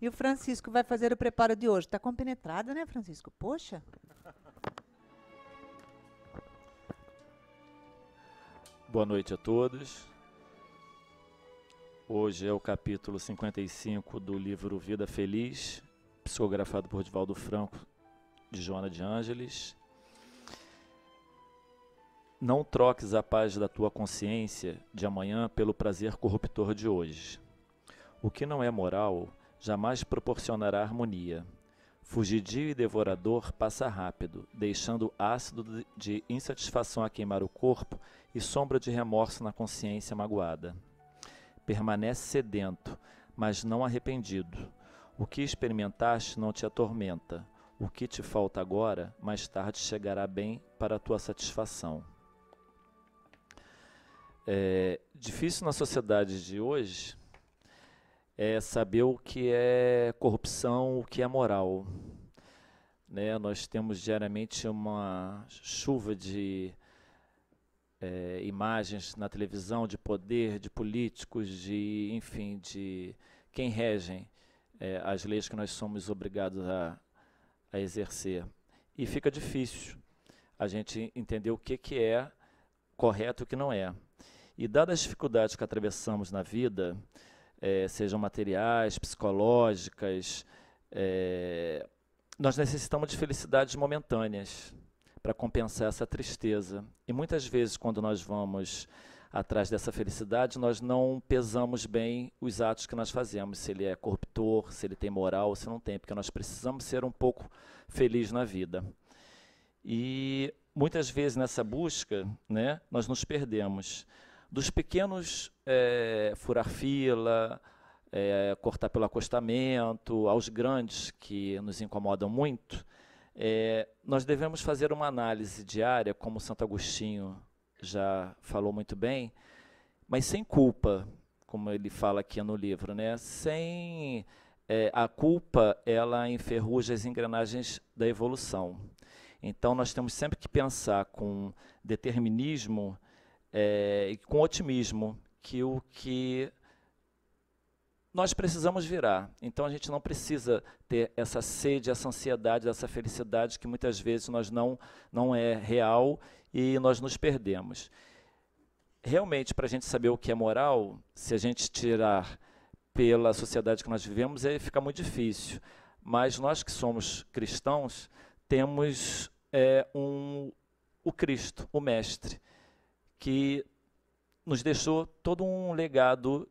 E o Francisco vai fazer o preparo de hoje. Está compenetrado, né, Francisco? Poxa. Boa noite a todos. Hoje é o capítulo 55 do livro Vida Feliz, psicografado por Divaldo Franco, de Joana de Ângeles. Não troques a paz da tua consciência de amanhã pelo prazer corruptor de hoje. O que não é moral jamais proporcionará harmonia. Fugidio e devorador passa rápido, deixando ácido de insatisfação a queimar o corpo e sombra de remorso na consciência magoada. Permanece sedento, mas não arrependido. O que experimentaste não te atormenta. O que te falta agora, mais tarde chegará bem para a tua satisfação. Difícil na sociedade de hoje é saber o que é corrupção, o que é moral. Né? Nós temos diariamente uma chuva de imagens na televisão de poder, de políticos, enfim, de quem regem as leis que nós somos obrigados a exercer. E fica difícil a gente entender o que é correto e o que não é. E dadas as dificuldades que atravessamos na vida, sejam materiais, psicológicas, nós necessitamos de felicidades momentâneas para compensar essa tristeza. E muitas vezes, quando nós vamos atrás dessa felicidade, nós não pesamos bem os atos que nós fazemos, se ele é corruptor, se ele tem moral ou se não tem, porque nós precisamos ser um pouco felizes na vida. E muitas vezes nessa busca, né, nós nos perdemos. Dos pequenos furar fila, cortar pelo acostamento, aos grandes que nos incomodam muito, nós devemos fazer uma análise diária, como Santo Agostinho já falou muito bem, mas sem culpa, como ele fala aqui no livro, né? Sem a culpa, ela enferruja as engrenagens da evolução. Então nós temos sempre que pensar com determinismo e com otimismo que o que nós precisamos virar. Então a gente não precisa ter essa sede, essa ansiedade, essa felicidade que muitas vezes não é real e nós nos perdemos. Realmente, para a gente saber o que é moral, se a gente tirar pela sociedade que nós vivemos, fica muito difícil. Mas nós que somos cristãos, temos o Cristo, o Mestre, que nos deixou todo um legado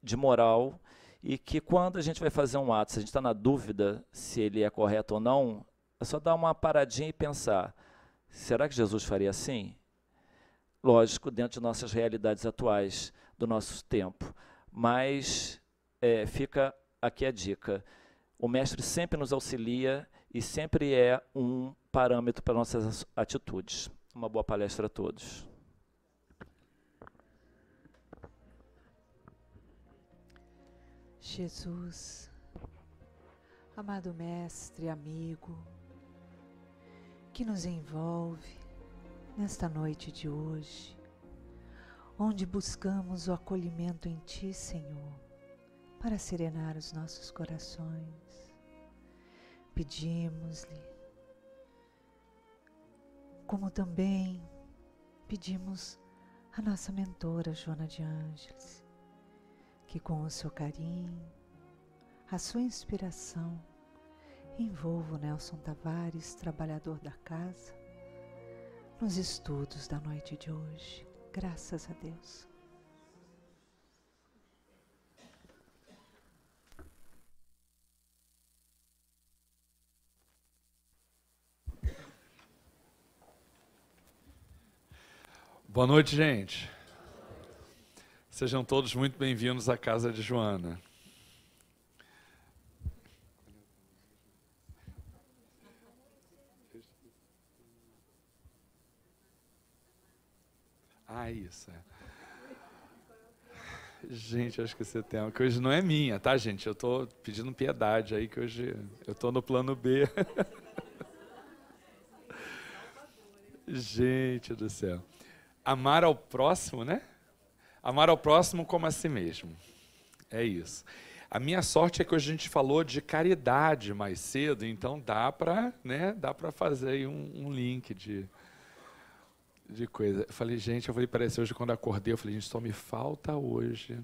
de moral e que quando a gente vai fazer um ato, se a gente está na dúvida se ele é correto ou não, é só dar uma paradinha e pensar, será que Jesus faria assim? Lógico, dentro de nossas realidades atuais, do nosso tempo. Mas fica aqui a dica. O Mestre sempre nos auxilia e sempre é um parâmetro para nossas atitudes. Uma boa palestra a todos. Jesus, amado Mestre, amigo, que nos envolve nesta noite de hoje, onde buscamos o acolhimento em Ti, Senhor, para serenar os nossos corações. Pedimos-lhe, como também pedimos a nossa mentora, Joana de Ângeles, que com o seu carinho, a sua inspiração, envolva o Nelson Tavares, trabalhador da casa, nos estudos da noite de hoje. Graças a Deus. Boa noite, gente. Sejam todos muito bem-vindos à casa de Joana. Isso. Gente, eu esqueci o tema, que hoje não é minha, tá, gente? Eu tô pedindo piedade aí, que hoje eu tô no plano B. Gente do céu. Amar ao próximo, né? Amar ao próximo como a si mesmo. É isso. A minha sorte é que hoje a gente falou de caridade mais cedo, então dá para, né, fazer aí um link de coisa. Eu falei, gente, eu falei para ela hoje quando acordei, eu falei, gente, só me falta hoje.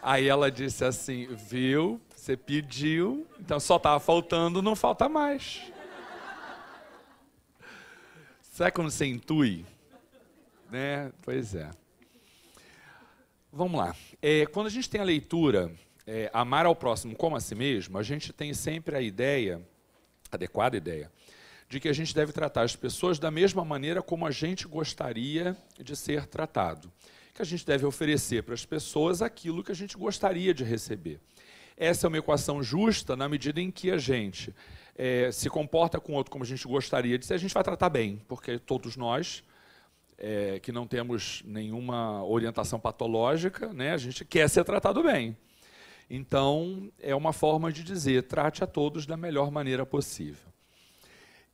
Aí ela disse assim, viu, você pediu, então só estava faltando, não falta mais. Sabe quando você intui? Né? Pois é. Vamos lá. Quando a gente tem a leitura, amar ao próximo como a si mesmo, a gente tem sempre a ideia, adequada ideia, de que a gente deve tratar as pessoas da mesma maneira como a gente gostaria de ser tratado. Que a gente deve oferecer para as pessoas aquilo que a gente gostaria de receber. Essa é uma equação justa na medida em que a gente se comporta com o outro como a gente gostaria de ser, a gente vai tratar bem, porque todos nós, que não temos nenhuma orientação patológica, né, a gente quer ser tratado bem. Então, é uma forma de dizer, trate a todos da melhor maneira possível.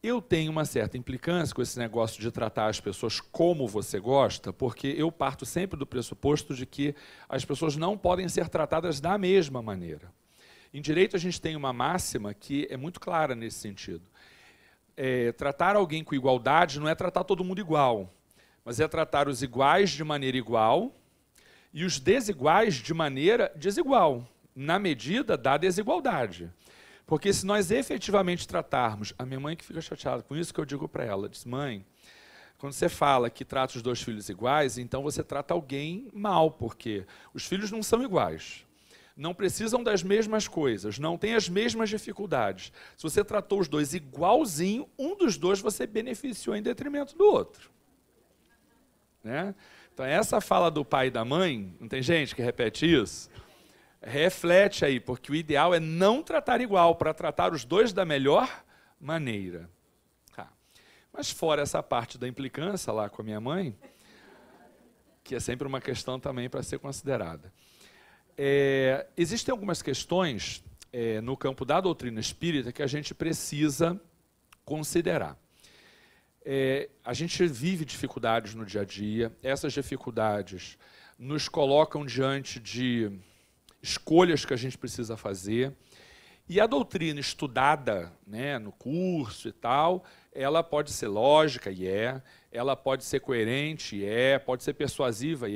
Eu tenho uma certa implicância com esse negócio de tratar as pessoas como você gosta, porque eu parto sempre do pressuposto de que as pessoas não podem ser tratadas da mesma maneira. Em direito, a gente tem uma máxima que é muito clara nesse sentido. Tratar alguém com igualdade não é tratar todo mundo igual, mas é tratar os iguais de maneira igual e os desiguais de maneira desigual, na medida da desigualdade. Porque se nós efetivamente tratarmos, a minha mãe que fica chateada com isso, que eu digo para ela, diz, mãe, quando você fala que trata os dois filhos iguais, então você trata alguém mal, porque os filhos não são iguais, não precisam das mesmas coisas, não têm as mesmas dificuldades. Se você tratou os dois igualzinho, um dos dois você beneficiou em detrimento do outro. Né? Então essa fala do pai e da mãe, não tem gente que repete isso? Reflete aí, porque o ideal é não tratar igual, para tratar os dois da melhor maneira. Mas fora essa parte da implicância lá com a minha mãe, que é sempre uma questão também para ser considerada. Existem algumas questões no campo da doutrina espírita que a gente precisa considerar. A gente vive dificuldades no dia a dia, essas dificuldades nos colocam diante de escolhas que a gente precisa fazer, e a doutrina estudada, né, no curso e tal, ela pode ser lógica, ela pode ser coerente, pode ser persuasiva,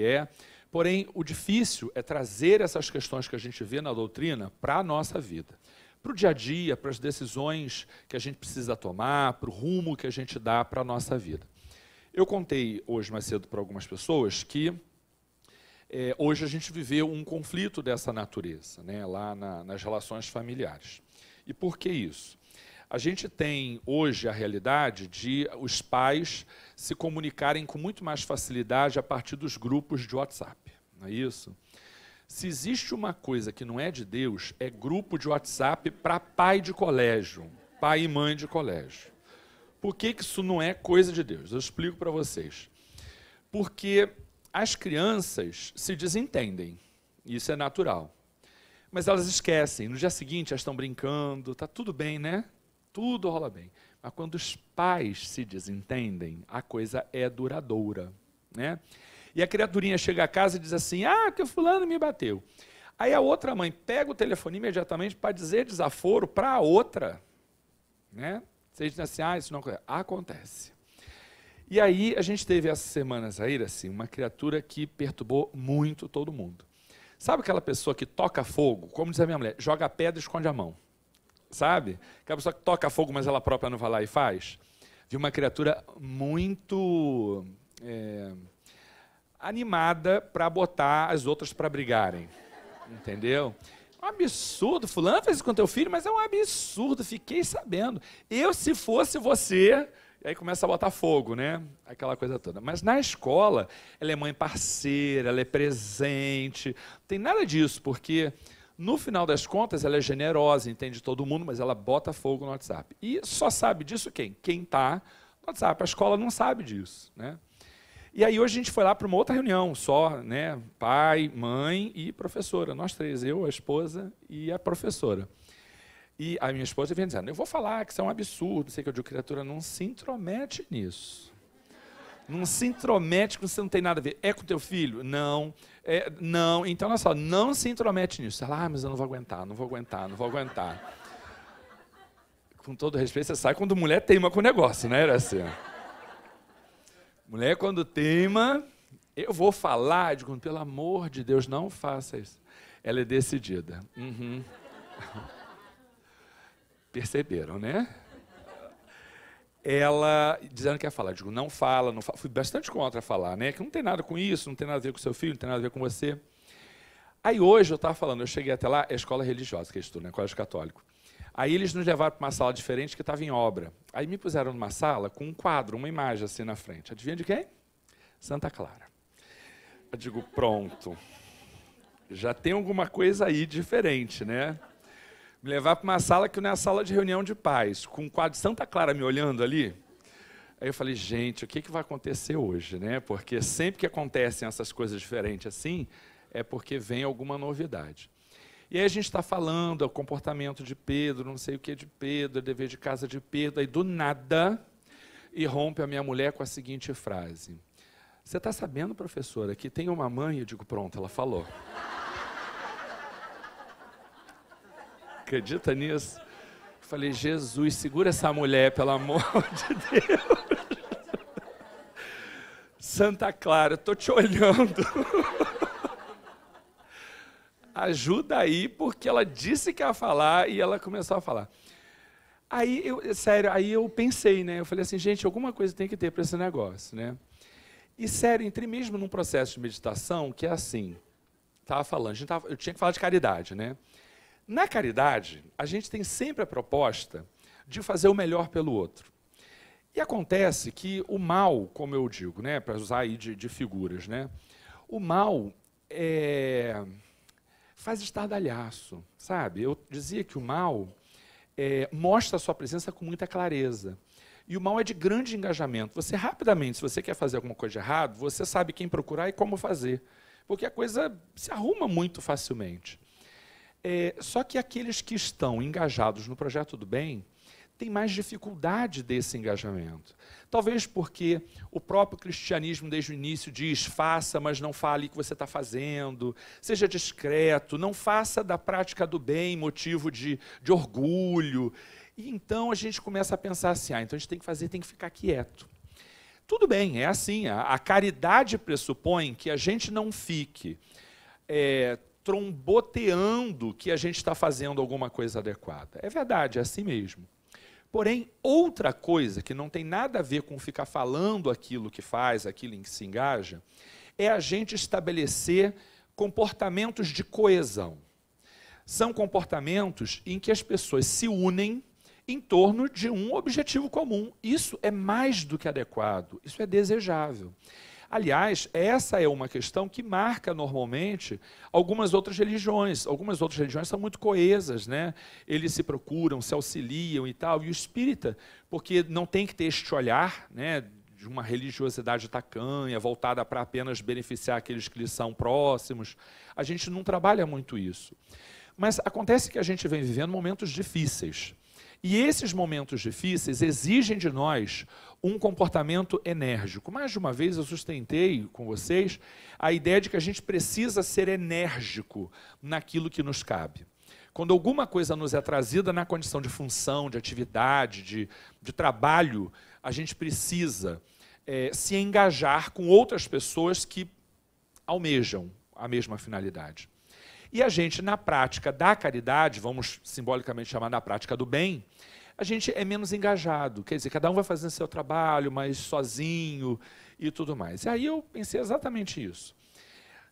porém o difícil é trazer essas questões que a gente vê na doutrina para a nossa vida, para o dia a dia, para as decisões que a gente precisa tomar, para o rumo que a gente dá para a nossa vida. Eu contei hoje mais cedo para algumas pessoas que hoje a gente viveu um conflito dessa natureza, né, lá nas relações familiares. E por que isso? A gente tem hoje a realidade de os pais se comunicarem com muito mais facilidade a partir dos grupos de WhatsApp, não é isso? Se existe uma coisa que não é de Deus, é grupo de WhatsApp para pai de colégio, pai e mãe de colégio. Por que isso não é coisa de Deus? Eu explico para vocês. Porque as crianças se desentendem, isso é natural. Mas elas esquecem, no dia seguinte elas estão brincando, está tudo bem, né? Tudo rola bem. Mas quando os pais se desentendem, a coisa é duradoura, né? E a criaturinha chega a casa e diz assim, que o fulano me bateu. Aí a outra mãe pega o telefone imediatamente para dizer desaforo para a outra, né? Vocês dizem assim, isso não acontece. Acontece. E aí a gente teve essas semanas aí, assim, uma criatura que perturbou muito todo mundo. Sabe aquela pessoa que toca fogo, como diz a minha mulher, joga pedra e esconde a mão? Sabe? Aquela pessoa que toca fogo, mas ela própria não vai lá e faz? Vi uma criatura muito animada para botar as outras para brigarem. Entendeu? Um absurdo, fulano fez isso com teu filho, mas é um absurdo, fiquei sabendo. Eu, se fosse você... E aí começa a botar fogo, né? Aquela coisa toda. Mas na escola, ela é mãe parceira, ela é presente. Não tem nada disso, porque no final das contas ela é generosa, entende todo mundo, mas ela bota fogo no WhatsApp. E só sabe disso quem? Quem está no WhatsApp. A escola não sabe disso, né? E aí hoje a gente foi lá para uma outra reunião, só, né? Pai, mãe e professora. Nós três, eu, a esposa e a professora. E a minha esposa vinha dizendo, eu vou falar que isso é um absurdo, sei que eu digo, criatura, não se intromete nisso. Não se intromete com você, não tem nada a ver. É com teu filho? Não. Não. Então, olha só, não se intromete nisso. Ela, mas eu não vou aguentar, não vou aguentar, não vou aguentar. Com todo respeito, você sabe quando mulher teima com o negócio, né, assim. Mulher, quando teima, eu vou falar, eu digo, pelo amor de Deus, não faça isso. Ela é decidida. Uhum. Perceberam, né? Ela dizendo que ia falar, eu digo, não fala, não fala. Fui bastante contra falar, né? Que não tem nada com isso, não tem nada a ver com seu filho, não tem nada a ver com você. Aí hoje eu estava falando, eu cheguei até lá, é escola religiosa que eu estudo, né? Colégio católico. Aí eles nos levaram para uma sala diferente que estava em obra. Aí me puseram numa sala com um quadro, uma imagem assim na frente. Adivinha de quem? Santa Clara. Eu digo, pronto. Já tem alguma coisa aí diferente, né? Me levar para uma sala que não é a sala de reunião de pais, com um quadro de Santa Clara me olhando ali. Aí eu falei, gente, o que vai acontecer hoje, né? Porque sempre que acontecem essas coisas diferentes assim, é porque vem alguma novidade. E aí a gente está falando, o comportamento de Pedro, não sei o que de Pedro, o dever de casa de Pedro, aí do nada, irrompe a minha mulher com a seguinte frase. Você está sabendo, professora, que tem uma mãe? Eu digo, pronto, ela falou. Acredita nisso? Eu falei, Jesus, segura essa mulher, pelo amor de Deus. Santa Clara, estou te olhando. Ajuda aí, porque ela disse que ia falar e ela começou a falar. Aí, sério, aí eu pensei, né? Eu falei assim, gente, alguma coisa tem que ter para esse negócio, né? E, sério, entrei mesmo num processo de meditação que é assim, estava falando, eu tinha que falar de caridade, né? Na caridade, a gente tem sempre a proposta de fazer o melhor pelo outro. E acontece que o mal, como eu digo, né, para usar aí de figuras, né? O mal faz estardalhaço, sabe? Eu dizia que o mal mostra a sua presença com muita clareza. E o mal é de grande engajamento. Você rapidamente, se você quer fazer alguma coisa de errado, você sabe quem procurar e como fazer. Porque a coisa se arruma muito facilmente. Só que aqueles que estão engajados no projeto do bem têm mais dificuldade desse engajamento. Talvez porque o próprio cristianismo, desde o início, diz faça, mas não fale o que você está fazendo, seja discreto, não faça da prática do bem motivo de orgulho. E então a gente começa a pensar assim, então a gente tem que fazer, tem que ficar quieto. Tudo bem, é assim, a caridade pressupõe que a gente não fique tromboteando que a gente está fazendo alguma coisa adequada. É verdade, é assim mesmo. Porém, outra coisa que não tem nada a ver com ficar falando aquilo que faz, aquilo em que se engaja, é a gente estabelecer comportamentos de coesão. São comportamentos em que as pessoas se unem em torno de um objetivo comum. Isso é mais do que adequado, isso é desejável. Aliás, essa é uma questão que marca normalmente algumas outras religiões. Algumas outras religiões são muito coesas, né? Eles se procuram, se auxiliam e tal. E o espírita, porque não tem que ter este olhar, né, de uma religiosidade tacanha, voltada para apenas beneficiar aqueles que lhes são próximos. A gente não trabalha muito isso. Mas acontece que a gente vem vivendo momentos difíceis. E esses momentos difíceis exigem de nós um comportamento enérgico. Mais de uma vez eu sustentei com vocês a ideia de que a gente precisa ser enérgico naquilo que nos cabe. Quando alguma coisa nos é trazida na condição de função, de atividade, de trabalho, a gente precisa se engajar com outras pessoas que almejam a mesma finalidade. E a gente, na prática da caridade, vamos simbolicamente chamar na prática do bem, a gente é menos engajado. Quer dizer, cada um vai fazendo seu trabalho, mas sozinho e tudo mais. E aí eu pensei exatamente isso.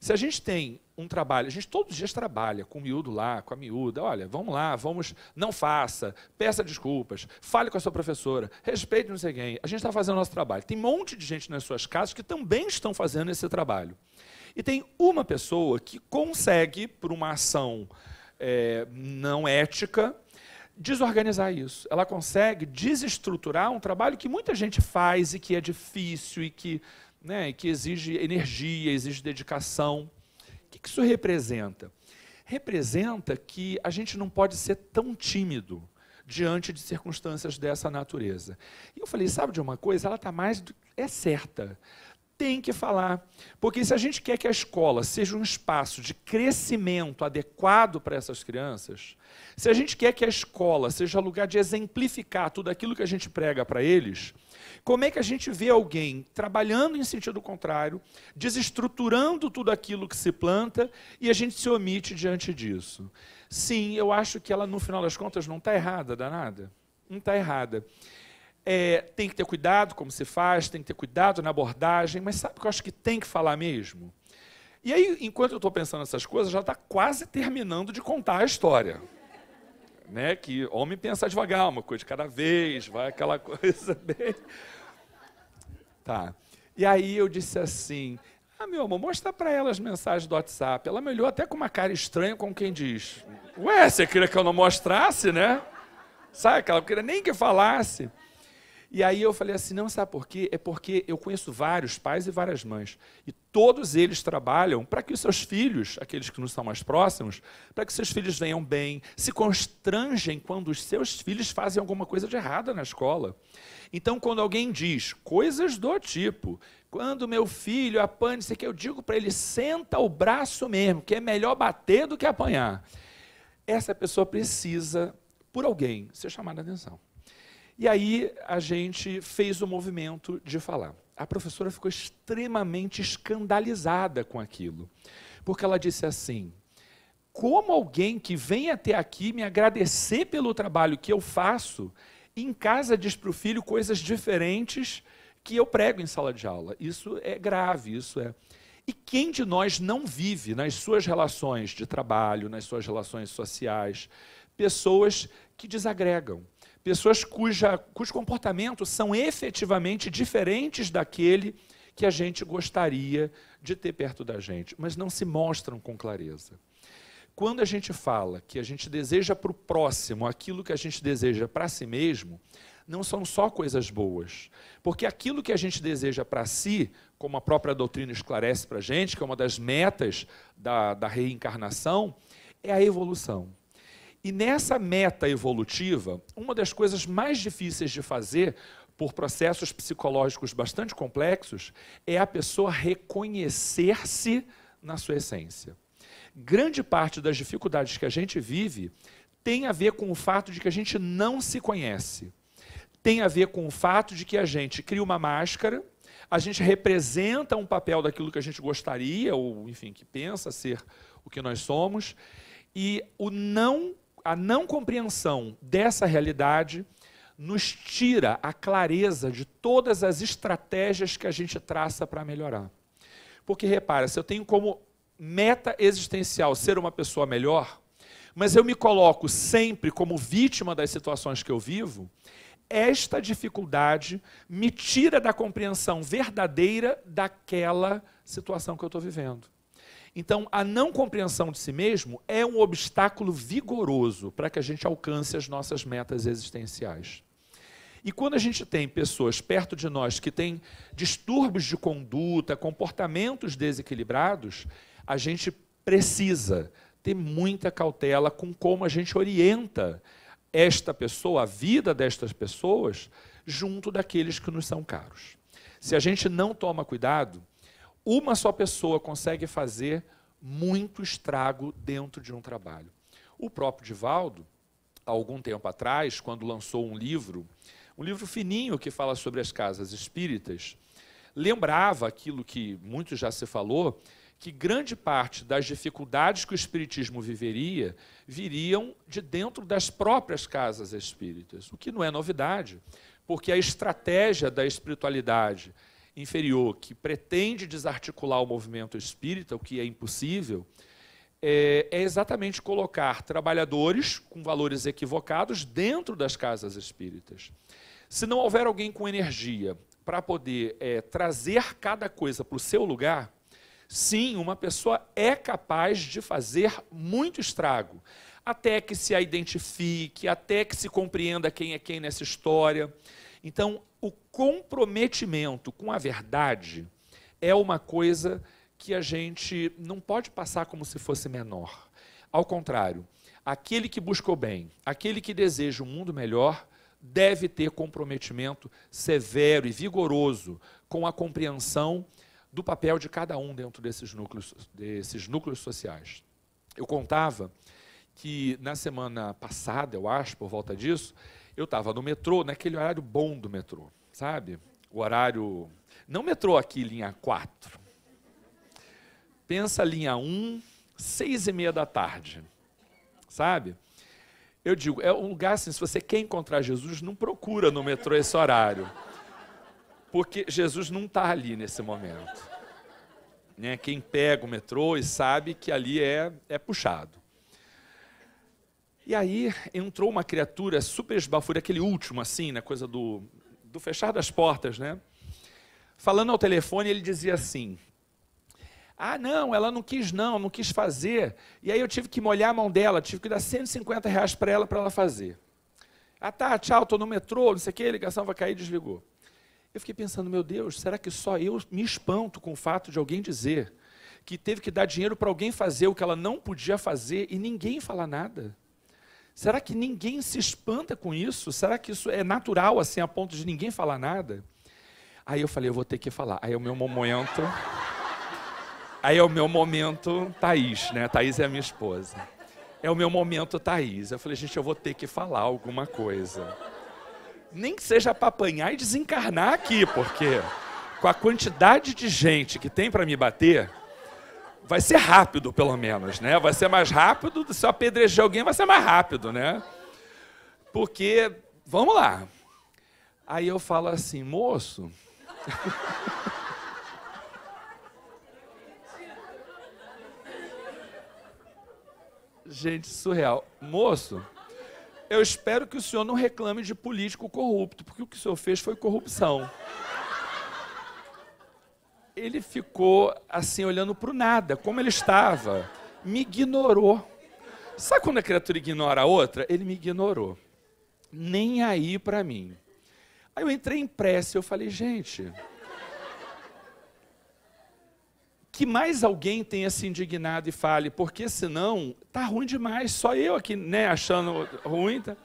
Se a gente tem um trabalho, a gente todos os dias trabalha com o miúdo lá, com a miúda, olha, vamos lá, não faça, peça desculpas, fale com a sua professora, respeite não sei quem. A gente está fazendo o nosso trabalho. Tem um monte de gente nas suas casas que também estão fazendo esse trabalho. E tem uma pessoa que consegue, por uma ação não ética, desorganizar isso. Ela consegue desestruturar um trabalho que muita gente faz e que é difícil e que exige energia, exige dedicação. O que isso representa? Representa que a gente não pode ser tão tímido diante de circunstâncias dessa natureza. E eu falei, sabe de uma coisa? Ela está é certa. Tem que falar. Porque se a gente quer que a escola seja um espaço de crescimento adequado para essas crianças, se a gente quer que a escola seja lugar de exemplificar tudo aquilo que a gente prega para eles, como é que a gente vê alguém trabalhando em sentido contrário, desestruturando tudo aquilo que se planta e a gente se omite diante disso? Sim, eu acho que ela, no final das contas, não está errada, danada. Não está errada. Tem que ter cuidado como se faz, tem que ter cuidado na abordagem, mas sabe o que eu acho que tem que falar mesmo? E aí, enquanto eu estou pensando nessas coisas, já está quase terminando de contar a história. Né? Que homem pensa devagar, uma coisa de cada vez, vai aquela coisa bem... Tá. E aí eu disse assim, meu amor, mostra para ela as mensagens do WhatsApp. Ela me olhou até com uma cara estranha, como quem diz, ué, você queria que eu não mostrasse, né? Sabe, que ela não queria nem que falasse. E aí eu falei assim, não, sabe por quê? É porque eu conheço vários pais e várias mães, e todos eles trabalham para que os seus filhos, aqueles que nos são mais próximos, para que seus filhos venham bem, se constrangem quando os seus filhos fazem alguma coisa de errada na escola. Então, quando alguém diz coisas do tipo, quando meu filho apanha, isso aqui, eu digo para ele, senta o braço mesmo, que é melhor bater do que apanhar. Essa pessoa precisa, por alguém, ser chamada a atenção. E aí a gente fez o movimento de falar. A professora ficou extremamente escandalizada com aquilo, porque ela disse assim, como alguém que vem até aqui me agradecer pelo trabalho que eu faço, em casa diz para o filho coisas diferentes que eu prego em sala de aula. Isso é grave, isso é... E quem de nós não vive nas suas relações de trabalho, nas suas relações sociais, pessoas que desagregam? Pessoas cujo comportamento são efetivamente diferentes daquele que a gente gostaria de ter perto da gente, mas não se mostram com clareza. Quando a gente fala que a gente deseja para o próximo aquilo que a gente deseja para si mesmo, não são só coisas boas, porque aquilo que a gente deseja para si, como a própria doutrina esclarece para a gente, que é uma das metas da reencarnação, é a evolução. E nessa meta evolutiva, uma das coisas mais difíceis de fazer, por processos psicológicos bastante complexos, é a pessoa reconhecer-se na sua essência. Grande parte das dificuldades que a gente vive tem a ver com o fato de que a gente não se conhece. Tem a ver com o fato de que a gente cria uma máscara, a gente representa um papel daquilo que a gente gostaria, ou enfim, que pensa ser o que nós somos, e a não compreensão dessa realidade nos tira a clareza de todas as estratégias que a gente traça para melhorar. Porque, repara, se eu tenho como meta existencial ser uma pessoa melhor, mas eu me coloco sempre como vítima das situações que eu vivo, esta dificuldade me tira da compreensão verdadeira daquela situação que eu estou vivendo. Então, a não compreensão de si mesmo é um obstáculo vigoroso para que a gente alcance as nossas metas existenciais. E quando a gente tem pessoas perto de nós que têm distúrbios de conduta, comportamentos desequilibrados, a gente precisa ter muita cautela com como a gente orienta esta pessoa, a vida destas pessoas, junto daqueles que nos são caros. Se a gente não toma cuidado, uma só pessoa consegue fazer muito estrago dentro de um trabalho. O próprio Divaldo, há algum tempo atrás, quando lançou um livro fininho que fala sobre as casas espíritas, lembrava aquilo que muito já se falou, que grande parte das dificuldades que o espiritismo viveria viriam de dentro das próprias casas espíritas, o que não é novidade, porque a estratégia da espiritualidade inferior, que pretende desarticular o movimento espírita, o que é impossível, é exatamente colocar trabalhadores com valores equivocados dentro das casas espíritas. Se não houver alguém com energia para poder trazer cada coisa para o seu lugar, sim, uma pessoa é capaz de fazer muito estrago, até que se a identifique, até que se compreenda quem é quem nessa história. Então, o comprometimento com a verdade é uma coisa que a gente não pode passar como se fosse menor. Ao contrário, Aquele que busca o bem, aquele que deseja um mundo melhor, deve ter comprometimento severo e vigoroso com a compreensão do papel de cada um dentro desses núcleos sociais. Eu contava que na semana passada, eu acho, por volta disso, eu estava no metrô, naquele horário bom do metrô, sabe? O horário... Não metrô aqui, linha 4. Pensa linha 1, 6h30 da tarde, sabe? Eu digo, é um lugar assim, se você quer encontrar Jesus, não procura no metrô esse horário. Porque Jesus não está ali nesse momento. Né? Quem pega o metrô e sabe que ali é puxado. E aí entrou uma criatura super esbafúria, aquele último, assim, né, coisa do fechar das portas, né? Falando ao telefone, ele dizia assim, ah, não, ela não quis fazer, e aí eu tive que molhar a mão dela, tive que dar R$150 para ela fazer. Ah, tá, tchau, estou no metrô, não sei o que, a ligação vai cair, desligou. Eu fiquei pensando, meu Deus, será que só eu me espanto com o fato de alguém dizer que teve que dar dinheiro para alguém fazer o que ela não podia fazer e ninguém fala nada? Será que ninguém se espanta com isso? Será que isso é natural, assim, a ponto de ninguém falar nada? Aí eu falei, eu vou ter que falar. Aí é o meu momento Thaís, né? Thaís é a minha esposa. É o meu momento Thaís. Eu falei, gente, eu vou ter que falar alguma coisa. Nem que seja para apanhar e desencarnar aqui, porque com a quantidade de gente que tem para me bater, vai ser rápido, pelo menos, né? Vai ser mais rápido, se eu apedrejar alguém, vai ser mais rápido, né? Porque, vamos lá. Aí eu falo assim, moço... Gente, surreal. Moço, eu espero que o senhor não reclame de político corrupto, porque o que o senhor fez foi corrupção. Ele ficou assim, olhando para o nada, como ele estava. Me ignorou. Sabe quando a criatura ignora a outra? Ele me ignorou. Nem aí para mim. Aí eu entrei em prece, eu falei, gente... que mais alguém tenha se indignado e fale, porque senão tá ruim demais, só eu aqui, né, achando ruim. Tá?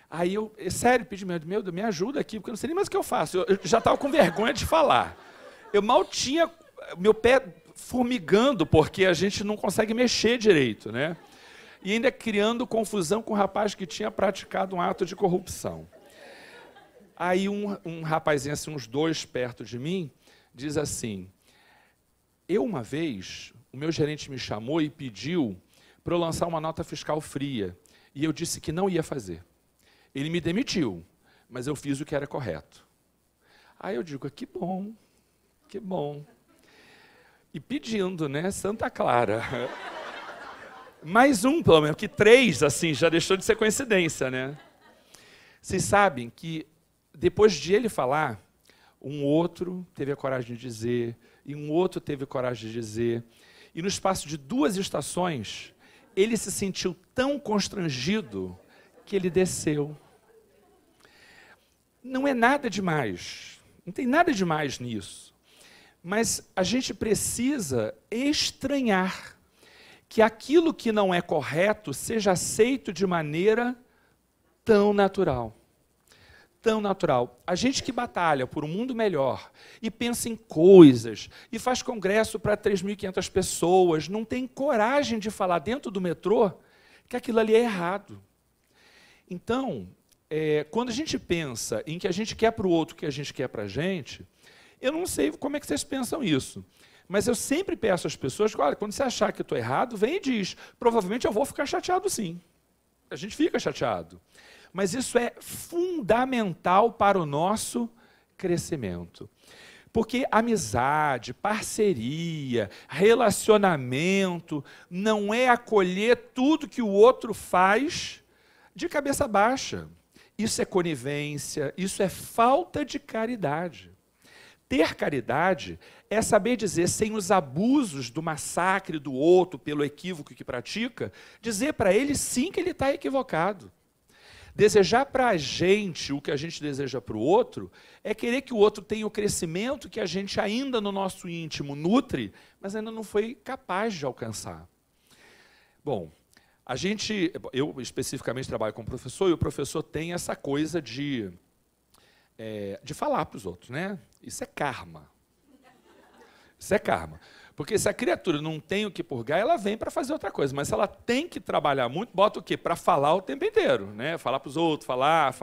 Aí eu, sério, pedi, meu Deus, me ajuda aqui, porque eu não sei nem mais o que eu faço. Eu já estava com vergonha de falar. Eu mal tinha meu pé formigando, porque a gente não consegue mexer direito, né? E ainda criando confusão com um rapaz que tinha praticado um ato de corrupção. Aí um rapazinho, assim, uns 2 perto de mim, diz assim, uma vez, o meu gerente me chamou e pediu para eu lançar uma nota fiscal fria. E eu disse que não ia fazer. Ele me demitiu, mas eu fiz o que era correto. Aí eu digo, que bom, que bom. E pedindo, né, Santa Clara. Mais um, pelo menos, que 3, assim, já deixou de ser coincidência, né? Vocês sabem que, depois de ele falar, um outro teve a coragem de dizer... e um outro teve coragem de dizer. E no espaço de 2 estações, ele se sentiu tão constrangido que ele desceu. Não é nada demais, não tem nada demais nisso. Mas a gente precisa estranhar que aquilo que não é correto seja aceito de maneira tão natural. Tão natural. A gente que batalha por um mundo melhor e pensa em coisas e faz congresso para 3.500 pessoas, não tem coragem de falar dentro do metrô que aquilo ali é errado. Então, quando a gente pensa em que a gente quer para o outro o que a gente quer para a gente, eu não sei como é que vocês pensam isso, mas eu sempre peço às pessoas que, olha, quando você achar que eu estou errado, vem e diz. Provavelmente eu vou ficar chateado sim. A gente fica chateado. Mas isso é fundamental para o nosso crescimento. Porque amizade, parceria, relacionamento, não é acolher tudo que o outro faz de cabeça baixa. Isso é conivência, isso é falta de caridade. Ter caridade é saber dizer, sem os abusos do massacre do outro pelo equívoco que pratica, dizer para ele sim que ele está equivocado. Desejar para a gente o que a gente deseja para o outro é querer que o outro tenha o crescimento que a gente ainda no nosso íntimo nutre, mas ainda não foi capaz de alcançar. Bom, Eu especificamente trabalho com professor, e o professor tem essa coisa de falar para os outros, né? Isso é karma. Isso é karma. Porque se a criatura não tem o que purgar, ela vem para fazer outra coisa. Mas se ela tem que trabalhar muito, bota o quê? Para falar o tempo inteiro, né? Falar para os outros, falar.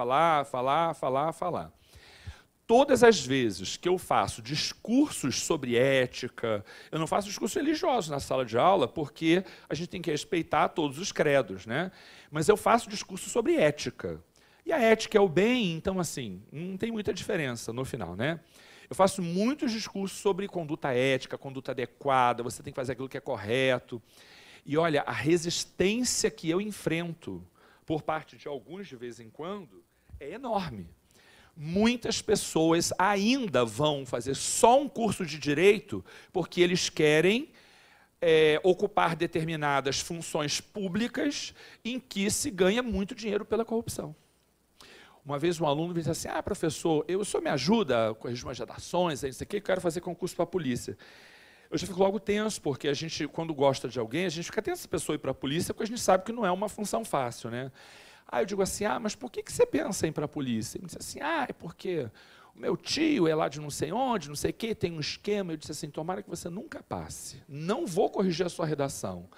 Todas as vezes que eu faço discursos sobre ética, eu não faço discursos religiosos na sala de aula, porque a gente tem que respeitar todos os credos, né? Mas eu faço discursos sobre ética. E a ética é o bem, então, assim, não tem muita diferença no final, né? Eu faço muitos discursos sobre conduta ética, conduta adequada, você tem que fazer aquilo que é correto. E, olha, a resistência que eu enfrento por parte de alguns, de vez em quando, é enorme. Muitas pessoas ainda vão fazer só um curso de direito porque eles querem ocupar determinadas funções públicas em que se ganha muito dinheiro pela corrupção. Uma vez um aluno me disse assim, professor, o senhor me ajuda a corrigir umas redações, não sei o que, eu quero fazer concurso para a polícia. Eu já fico logo tenso, porque a gente, quando gosta de alguém, a gente fica tenso essa pessoa ir para a polícia, porque a gente sabe que não é uma função fácil, né? Aí eu digo assim, mas por que você pensa em ir para a polícia? Ele disse assim, é porque o meu tio é lá de não sei onde, não sei o quê, tem um esquema. Eu disse assim, tomara que você nunca passe. Não vou corrigir a sua redação.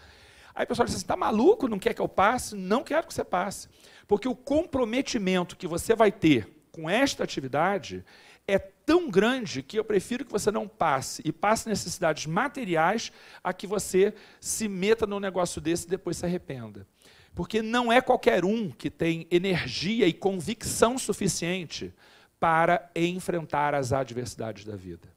Aí o pessoal disse assim, está maluco? Não quer que eu passe? Não quero que você passe. Porque o comprometimento que você vai ter com esta atividade é tão grande que eu prefiro que você não passe e passe necessidades materiais a que você se meta num negócio desse e depois se arrependa. Porque não é qualquer um que tem energia e convicção suficiente para enfrentar as adversidades da vida.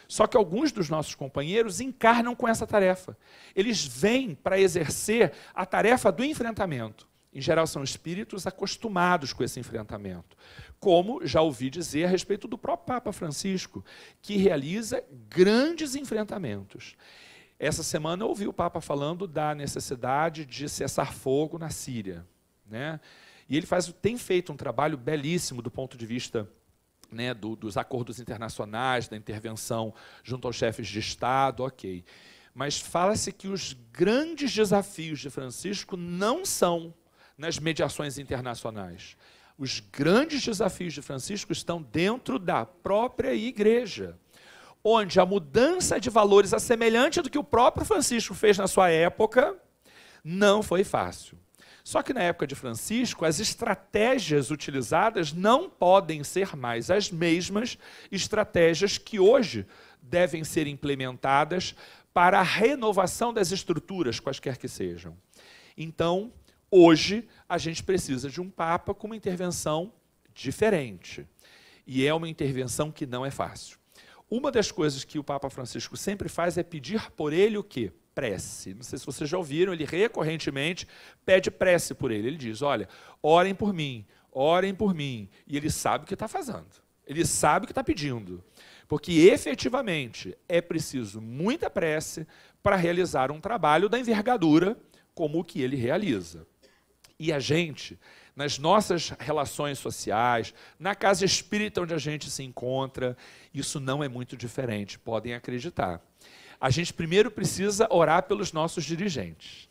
Só que alguns dos nossos companheiros encarnam com essa tarefa. Eles vêm para exercer a tarefa do enfrentamento. Em geral, são espíritos acostumados com esse enfrentamento. Como já ouvi dizer a respeito do próprio Papa Francisco, que realiza grandes enfrentamentos. Essa semana eu ouvi o Papa falando da necessidade de cessar fogo na Síria, né? E ele tem feito um trabalho belíssimo do ponto de vista, né, dos acordos internacionais, da intervenção junto aos chefes de Estado, ok. Mas fala-se que os grandes desafios de Francisco não são nas mediações internacionais. Os grandes desafios de Francisco estão dentro da própria igreja, onde a mudança de valores, a semelhante do que o próprio Francisco fez na sua época, não foi fácil. Só que na época de Francisco, as estratégias utilizadas não podem ser mais as mesmas estratégias que hoje devem ser implementadas para a renovação das estruturas, quaisquer que sejam. Então, hoje, a gente precisa de um Papa com uma intervenção diferente. E é uma intervenção que não é fácil. Uma das coisas que o Papa Francisco sempre faz é pedir por ele o quê? Prece. Não sei se vocês já ouviram, ele recorrentemente pede prece por ele. Ele diz, olha, orem por mim. E ele sabe o que está fazendo. Ele sabe o que está pedindo. Porque, efetivamente, é preciso muita prece para realizar um trabalho da envergadura como o que ele realiza. E a gente, nas nossas relações sociais, na casa espírita onde a gente se encontra, isso não é muito diferente, podem acreditar. A gente primeiro precisa orar pelos nossos dirigentes.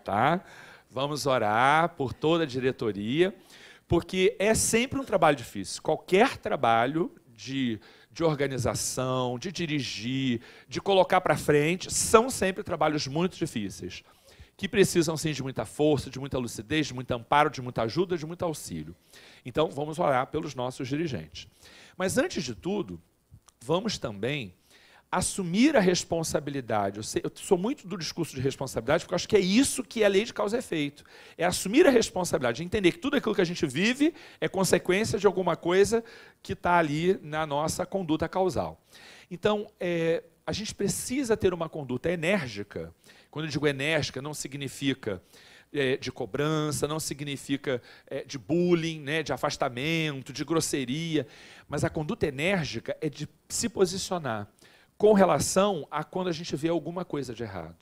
Tá? Vamos orar por toda a diretoria, porque é sempre um trabalho difícil. Qualquer trabalho de organização, de dirigir, de colocar para frente, são sempre trabalhos muito difíceis, que precisam, sim, de muita força, de muita lucidez, de muito amparo, de muita ajuda, de muito auxílio. Então, vamos orar pelos nossos dirigentes. Mas, antes de tudo, vamos também assumir a responsabilidade. Eu sou muito do discurso de responsabilidade, porque eu acho que é isso que é a lei de causa e efeito. É assumir a responsabilidade, entender que tudo aquilo que a gente vive é consequência de alguma coisa que está ali na nossa conduta causal. Então, a gente precisa ter uma conduta enérgica. Quando eu digo enérgica, não significa de cobrança, não significa de bullying, né, de afastamento, de grosseria, mas a conduta enérgica é de se posicionar com relação a quando a gente vê alguma coisa de errado.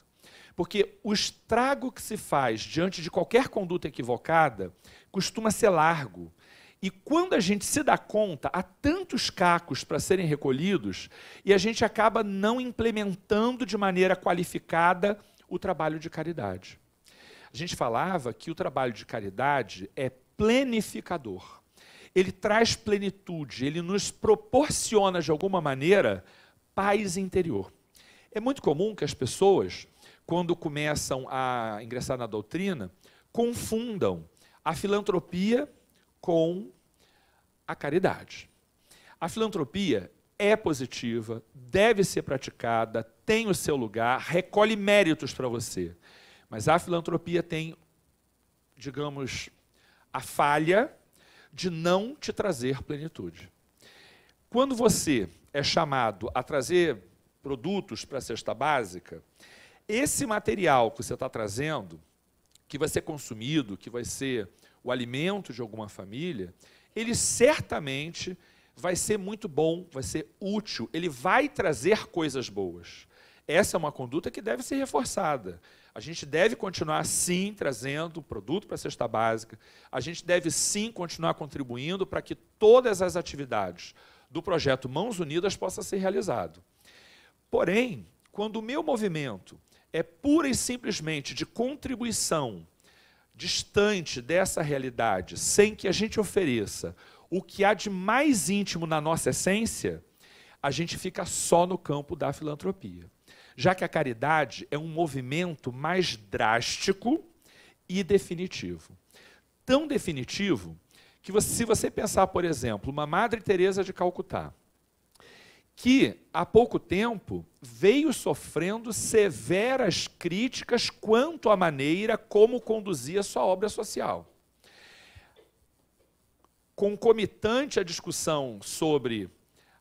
Porque o estrago que se faz diante de qualquer conduta equivocada costuma ser largo. E quando a gente se dá conta, há tantos cacos para serem recolhidos e a gente acaba não implementando de maneira qualificada o trabalho de caridade. A gente falava que o trabalho de caridade é plenificador. Ele traz plenitude, ele nos proporciona, de alguma maneira, paz interior. É muito comum que as pessoas, quando começam a ingressar na doutrina, confundam a filantropia com a caridade. A filantropia é positiva, deve ser praticada, tem o seu lugar, recolhe méritos para você. Mas a filantropia tem, digamos, a falha de não te trazer plenitude. Quando você é chamado a trazer produtos para a cesta básica, esse material que você está trazendo, que vai ser consumido, que vai ser o alimento de alguma família, ele certamente vai ser muito bom, vai ser útil, ele vai trazer coisas boas. Essa é uma conduta que deve ser reforçada. A gente deve continuar, sim, trazendo produto para a cesta básica. A gente deve, sim, continuar contribuindo para que todas as atividades do projeto Mãos Unidas possam ser realizadas. Porém, quando o meu movimento é pura e simplesmente de contribuição distante dessa realidade, sem que a gente ofereça o que há de mais íntimo na nossa essência, a gente fica só no campo da filantropia. Já que a caridade é um movimento mais drástico e definitivo. Tão definitivo que se você pensar, por exemplo, uma Madre Teresa de Calcutá, que há pouco tempo veio sofrendo severas críticas quanto à maneira como conduzia sua obra social. Concomitante à discussão sobre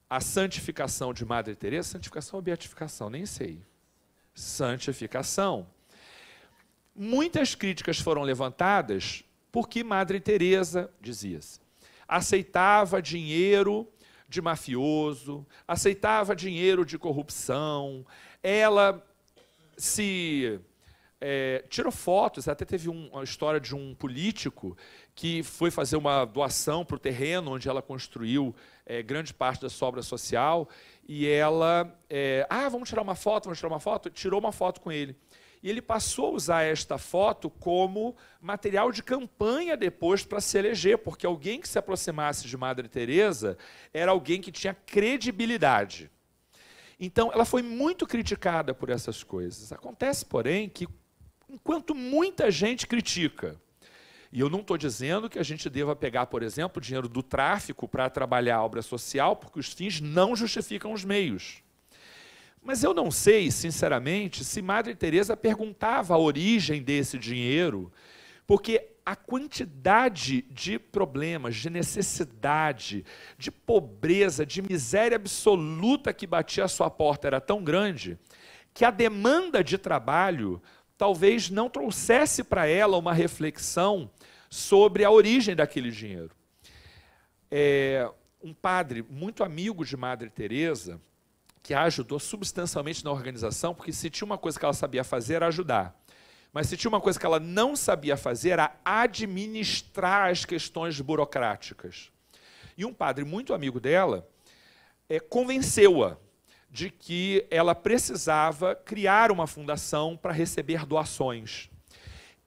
a santificação de Madre Teresa, santificação ou beatificação, nem sei. Santificação. Muitas críticas foram levantadas porque Madre Teresa, dizia-se, aceitava dinheiro de mafioso, aceitava dinheiro de corrupção, ela se tirou fotos, até teve uma história de um político que foi fazer uma doação para o terreno onde ela construiu grande parte da sua obra social, e ela, vamos tirar uma foto, tirou uma foto com ele. E ele passou a usar esta foto como material de campanha depois para se eleger, porque alguém que se aproximasse de Madre Teresa era alguém que tinha credibilidade. Então, ela foi muito criticada por essas coisas. Acontece, porém, que enquanto muita gente critica, e eu não estou dizendo que a gente deva pegar, por exemplo, o dinheiro do tráfico para trabalhar a obra social, porque os fins não justificam os meios. Mas eu não sei, sinceramente, se Madre Teresa perguntava a origem desse dinheiro, porque a quantidade de problemas, de necessidade, de pobreza, de miséria absoluta que batia à sua porta era tão grande, que a demanda de trabalho talvez não trouxesse para ela uma reflexão sobre a origem daquele dinheiro. Um padre muito amigo de Madre Teresa, que a ajudou substancialmente na organização, porque se tinha uma coisa que ela sabia fazer, era ajudar. Mas se tinha uma coisa que ela não sabia fazer, era administrar as questões burocráticas. E um padre muito amigo dela convenceu-a de que ela precisava criar uma fundação para receber doações.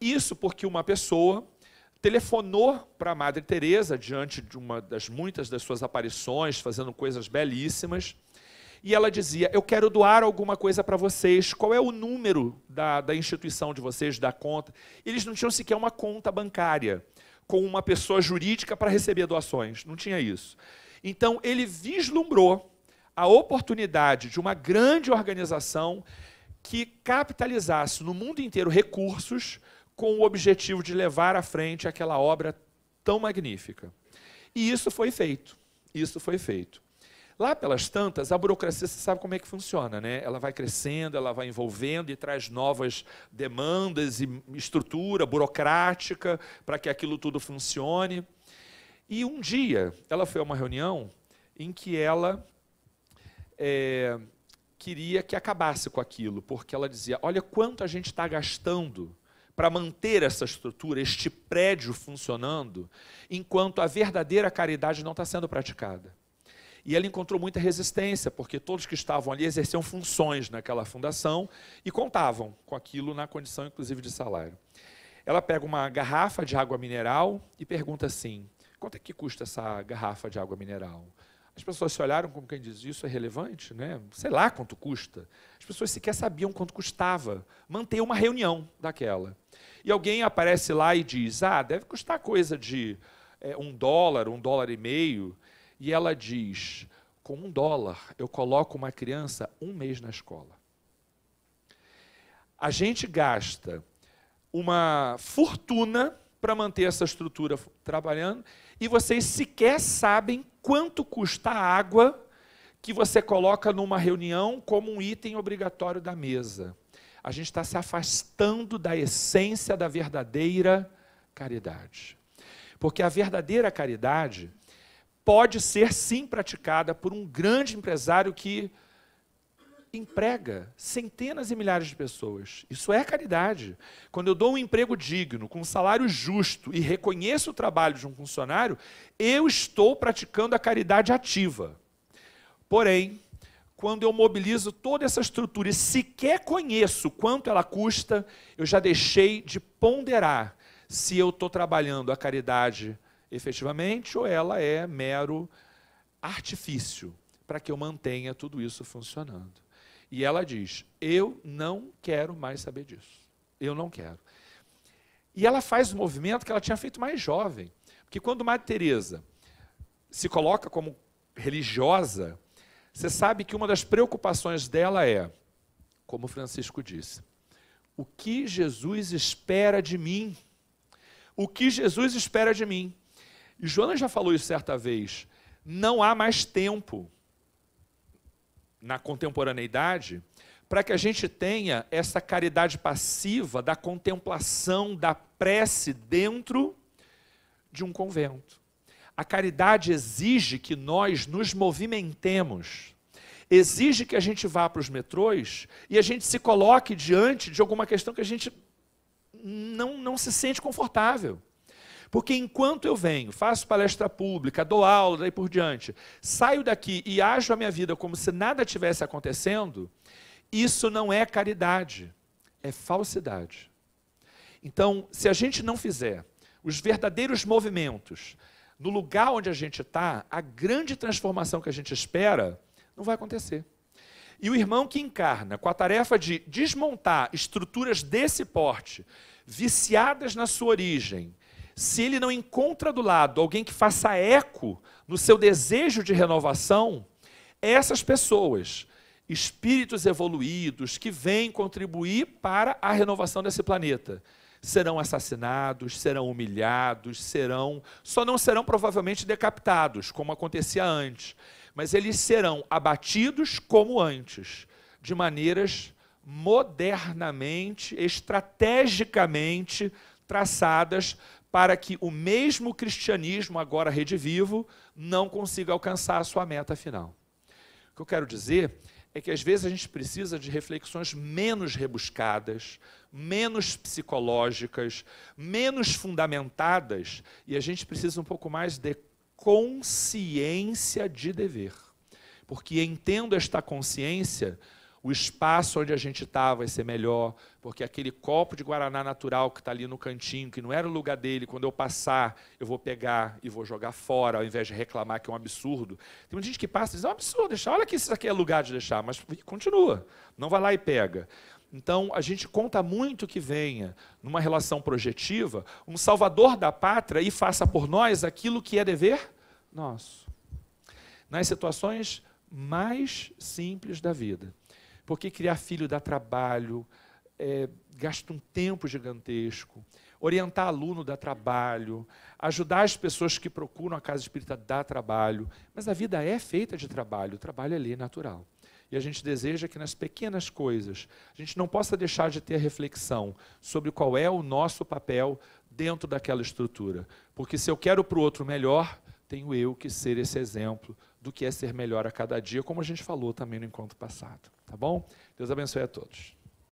Isso porque uma pessoa telefonou para a Madre Teresa, diante de uma das muitas das suas aparições, fazendo coisas belíssimas, e ela dizia, eu quero doar alguma coisa para vocês, qual é o número da instituição de vocês, da conta? Eles não tinham sequer uma conta bancária com uma pessoa jurídica para receber doações, não tinha isso. Então, ele vislumbrou a oportunidade de uma grande organização que capitalizasse no mundo inteiro recursos com o objetivo de levar à frente aquela obra tão magnífica. E isso foi feito, Lá pelas tantas, a burocracia, você sabe como é que funciona, né? Ela vai crescendo, ela vai envolvendo e traz novas demandas e estrutura burocrática para que aquilo tudo funcione. E um dia, ela foi a uma reunião em que ela queria que acabasse com aquilo, porque ela dizia, olha quanto a gente está gastando para manter essa estrutura, este prédio funcionando, enquanto a verdadeira caridade não está sendo praticada. E ela encontrou muita resistência, porque todos que estavam ali exerciam funções naquela fundação e contavam com aquilo na condição, inclusive, de salário. Ela pega uma garrafa de água mineral e pergunta assim, quanto é que custa essa garrafa de água mineral? As pessoas se olharam como quem diz, isso é relevante, né? Sei lá quanto custa. As pessoas sequer sabiam quanto custava manter uma reunião daquela. E alguém aparece lá e diz, deve custar coisa de $1, $1,50. E ela diz, com $1 eu coloco uma criança 1 mês na escola. A gente gasta uma fortuna para manter essa estrutura trabalhando, e vocês sequer sabem quanto custa a água que você coloca numa reunião como um item obrigatório da mesa. A gente está se afastando da essência da verdadeira caridade. Porque a verdadeira caridade pode ser, sim, praticada por um grande empresário que emprega centenas e milhares de pessoas. Isso é caridade. Quando eu dou um emprego digno, com um salário justo e reconheço o trabalho de um funcionário, eu estou praticando a caridade ativa. Porém, quando eu mobilizo toda essa estrutura e sequer conheço quanto ela custa, eu já deixei de ponderar se eu estou trabalhando a caridade efetivamente ou ela é mero artifício para que eu mantenha tudo isso funcionando. E ela diz, eu não quero mais saber disso. Eu não quero. E ela faz um movimento que ela tinha feito mais jovem. Porque quando Madre Teresa se coloca como religiosa, você sabe que uma das preocupações dela é, como Francisco disse, o que Jesus espera de mim? O que Jesus espera de mim? E Joana já falou isso certa vez, não há mais tempo na contemporaneidade, para que a gente tenha essa caridade passiva da contemplação, da prece dentro de um convento. A caridade exige que nós nos movimentemos, exige que a gente vá para os metrôs e a gente se coloque diante de alguma questão que a gente não se sente confortável. Porque enquanto eu venho, faço palestra pública, dou aula, daí por diante, saio daqui e ajo a minha vida como se nada tivesse acontecendo, isso não é caridade, é falsidade. Então, se a gente não fizer os verdadeiros movimentos no lugar onde a gente está, a grande transformação que a gente espera não vai acontecer. E o irmão que encarna com a tarefa de desmontar estruturas desse porte, viciadas na sua origem, se ele não encontra do lado alguém que faça eco no seu desejo de renovação, essas pessoas, espíritos evoluídos, que vêm contribuir para a renovação desse planeta, serão assassinados, serão humilhados, só não serão provavelmente decapitados, como acontecia antes, mas eles serão abatidos como antes, de maneiras modernamente, estrategicamente traçadas para que o mesmo cristianismo, agora redivivo, não consiga alcançar a sua meta final. O que eu quero dizer é que às vezes a gente precisa de reflexões menos rebuscadas, menos psicológicas, menos fundamentadas, e a gente precisa um pouco mais de consciência de dever. Porque entendo esta consciência, o espaço onde a gente está vai ser melhor, porque aquele copo de guaraná natural que está ali no cantinho, que não era o lugar dele, quando eu passar, eu vou pegar e vou jogar fora, ao invés de reclamar que é um absurdo. Tem muita gente que passa e diz, é um absurdo deixar, olha que isso aqui é lugar de deixar, mas continua, não vai lá e pega. Então, a gente conta muito que venha, numa relação projetiva, um salvador da pátria e faça por nós aquilo que é dever nosso. Nas situações mais simples da vida. Porque criar filho dá trabalho, gasta um tempo gigantesco, orientar aluno dá trabalho, ajudar as pessoas que procuram a casa espírita dá trabalho, mas a vida é feita de trabalho, o trabalho é lei natural. E a gente deseja que nas pequenas coisas a gente não possa deixar de ter reflexão sobre qual é o nosso papel dentro daquela estrutura. Porque se eu quero para o outro melhor, tenho eu que ser esse exemplo do que é ser melhor a cada dia, como a gente falou também no encontro passado. Tá bom? Deus abençoe a todos.